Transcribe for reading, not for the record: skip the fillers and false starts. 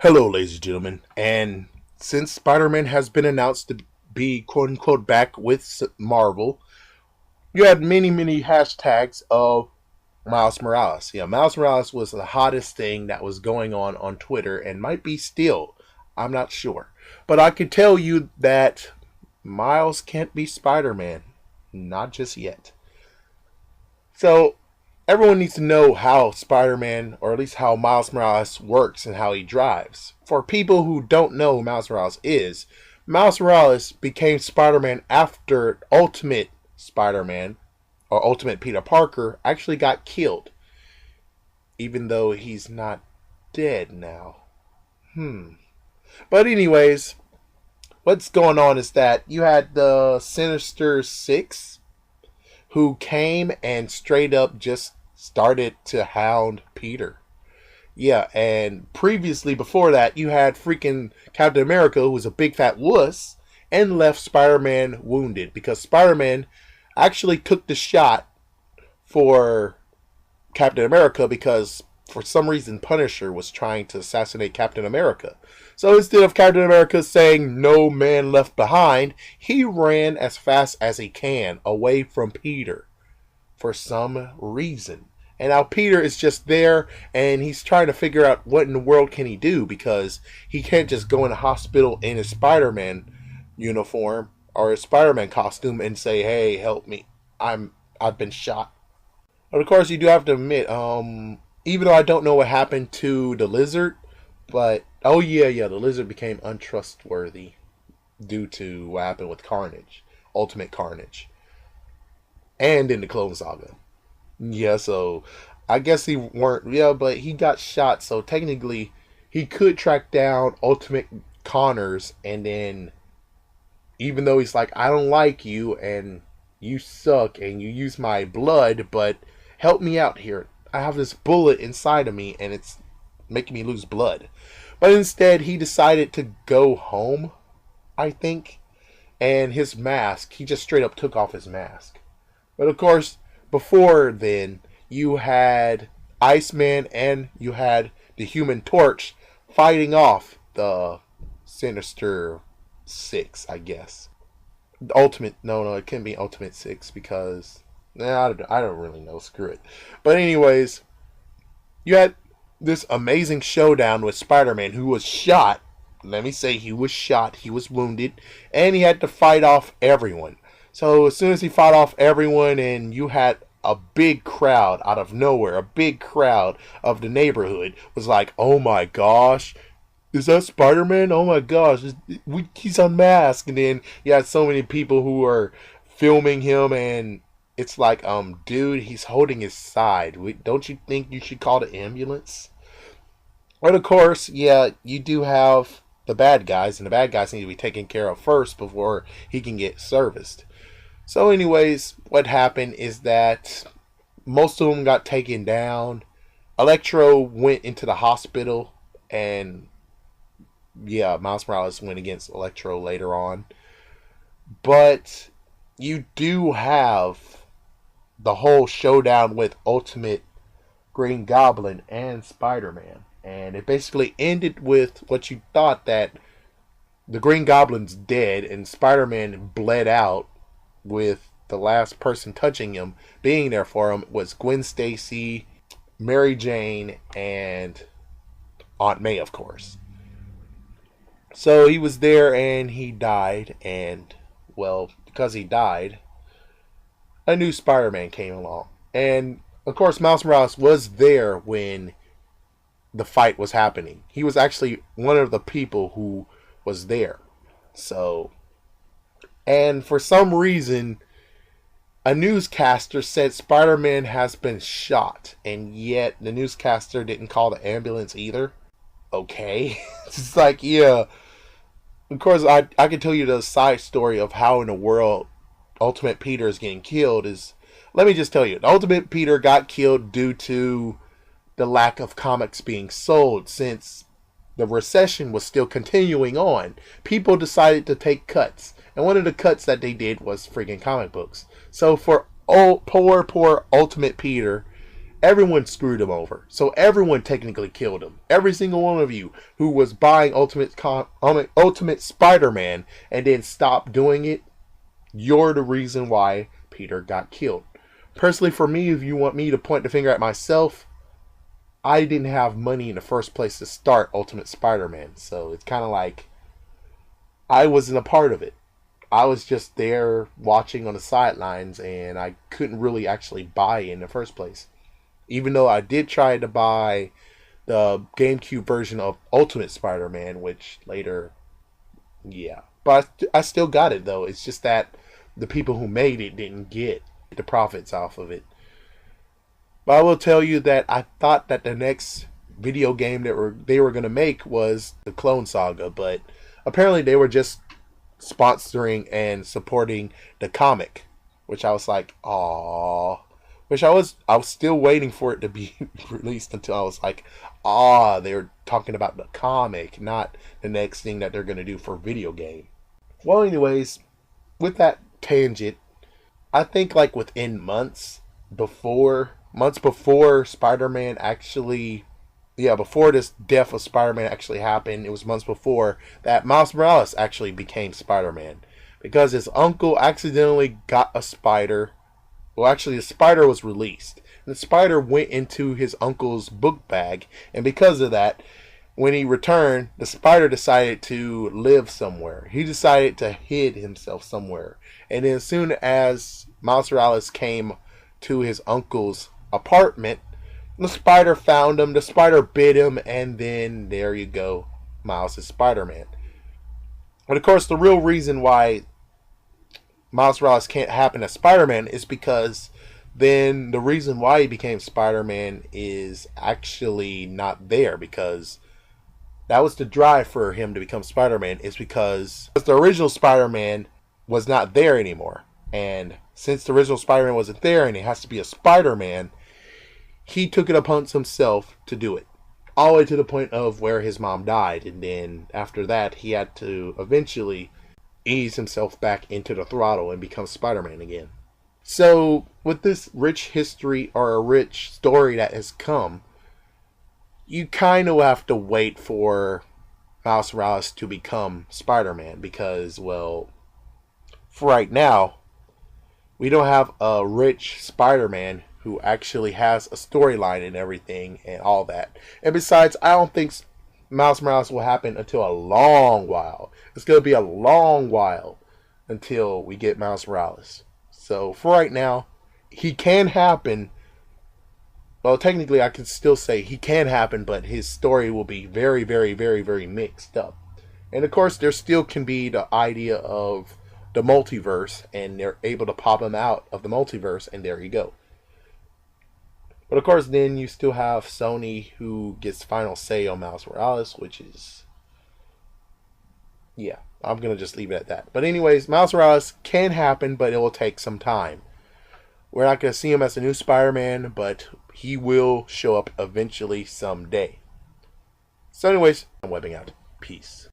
Hello, ladies and gentlemen. And since Spider-Man has been announced to be quote unquote back with Marvel, you had many hashtags of Miles Morales. Yeah, Miles Morales was the hottest thing that was going on Twitter and might be still. I'm not sure. But I can tell you that Miles can't be Spider-Man. Not just yet. So everyone needs to know how Spider-Man, or at least how Miles Morales works and how he drives. For people who don't know who Miles Morales became Spider-Man after Ultimate Spider-Man, or Ultimate Peter Parker, actually got killed. Even though he's not dead now. But anyways, what's going on is that you had the Sinister Six, who came and straight up just started to hound Peter. Yeah, and previously before that, you had freaking Captain America, who was a big fat wuss, and left Spider-Man wounded because Spider-Man actually took the shot for Captain America because for some reason Punisher was trying to assassinate Captain America. So instead of Captain America saying no man left behind, he ran as fast as he can away from Peter for some reason. And now Peter is just there and he's trying to figure out what in the world can he do because he can't just go in a hospital in his Spider-Man uniform or his Spider-Man costume and say, "Hey, help me. I've been shot." But of course you do have to admit, even though I don't know what happened to the Lizard, but oh yeah, the Lizard became untrustworthy due to what happened with Carnage, Ultimate Carnage, and in the Clone Saga. Yeah, so I guess he weren't. Yeah, but he got shot, so technically he could track down Ultimate Connors, and then even though he's like, "I don't like you, and you suck, and you use my blood, but help me out here. I have this bullet inside of me, and it's making me lose blood." But instead, he decided to go home, I think, and his mask, he just straight up took off his mask. But of course, before then, you had Iceman and you had the Human Torch fighting off the Sinister Six, I guess. The Ultimate, no, it can't be Ultimate Six because, I don't really know, screw it. But anyways, you had this amazing showdown with Spider-Man, who was shot. Let me say he was shot, he was wounded, and he had to fight off everyone. So as soon as he fought off everyone and you had a big crowd out of nowhere, a big crowd of the neighborhood was like, "Oh my gosh, is that Spider-Man? Oh my gosh, he's unmasked." And then you had so many people who were filming him and it's like, dude, he's holding his side. Don't you think you should call the ambulance? But of course, yeah, you do have the bad guys, and the bad guys need to be taken care of first before he can get serviced. So anyways, what happened is that most of them got taken down. Electro went into the hospital, and yeah, Miles Morales went against Electro later on. But you do have the whole showdown with Ultimate Green Goblin and Spider-Man. And it basically ended with what you thought, that the Green Goblin's dead and Spider-Man bled out, with the last person touching him being there for him was Gwen Stacy, Mary Jane, and Aunt May, of course. So he was there and he died, and well, because he died, a new Spider-Man came along. And of course, Miles Morales was there when the fight was happening. He was actually one of the people who was there. So, and for some reason, a newscaster said Spider-Man has been shot, and yet the newscaster didn't call the ambulance either. Okay. It's like, yeah. Of course, I can tell you the side story of how in the world Ultimate Peter is getting killed is, let me just tell you, the Ultimate Peter got killed due to the lack of comics being sold. Since the recession was still continuing on, people decided to take cuts. And one of the cuts that they did was friggin' comic books. So for poor Ultimate Peter everyone screwed him over. So everyone technically killed him. Every single one of you who was buying Ultimate Spider-Man and then stopped doing it, you're the reason why Peter got killed. Personally, for me, if you want me to point the finger at myself, I didn't have money in the first place to start Ultimate Spider-Man. So it's kind of like I wasn't a part of it. I was just there watching on the sidelines, and I couldn't really actually buy in the first place. Even though I did try to buy the GameCube version of Ultimate Spider-Man, which later, yeah. But I still got it, though. It's just that the people who made it didn't get the profits off of it. But I will tell you that I thought that the next video game that they were going to make was the Clone Saga, but apparently they were just sponsoring and supporting the comic, which I was like, aww. Which I was still waiting for it to be released until I was like, they're talking about the comic, not the next thing that they're going to do for video game. Well, anyways, with that tangent, I think like within months before Spider-Man actually, before this death of Spider-Man actually happened, it was months before that Miles Morales actually became Spider-Man. Because his uncle accidentally got a spider. Well, actually, the spider was released. And the spider went into his uncle's book bag. And because of that, when he returned, the spider decided to live somewhere. He decided to hide himself somewhere. And then as soon as Miles Morales came to his uncle's apartment, the spider found him, the spider bit him, and then there you go, Miles is Spider-Man. But of course, the real reason why Miles Morales can't happen as Spider-Man is because then the reason why he became Spider-Man is actually not there, because that was the drive for him to become Spider-Man, is because the original Spider-Man was not there anymore. And since the original Spider-Man wasn't there and it has to be a Spider-Man, he took it upon himself to do it. All the way to the point of where his mom died. And then after that, he had to eventually ease himself back into the throttle and become Spider-Man again. So, with this rich history or a rich story that has come, you kind of have to wait for Miles Morales to become Spider-Man. Because, well, for right now, we don't have a rich Spider-Man who actually has a storyline and everything and all that. And besides, I don't think Miles Morales will happen until a long while. It's going to be a long while until we get Miles Morales. So for right now, he can happen. Well, technically I can still say he can happen, but his story will be very, very, very, very mixed up. And of course, there still can be the idea of the multiverse, and they're able to pop him out of the multiverse, and there you go. But of course, then you still have Sony, who gets final say on Miles Morales, which is, yeah, I'm going to just leave it at that. But anyways, Miles Morales can happen, but it will take some time. We're not going to see him as a new Spider-Man, but he will show up eventually someday. So anyways, I'm webbing out. Peace.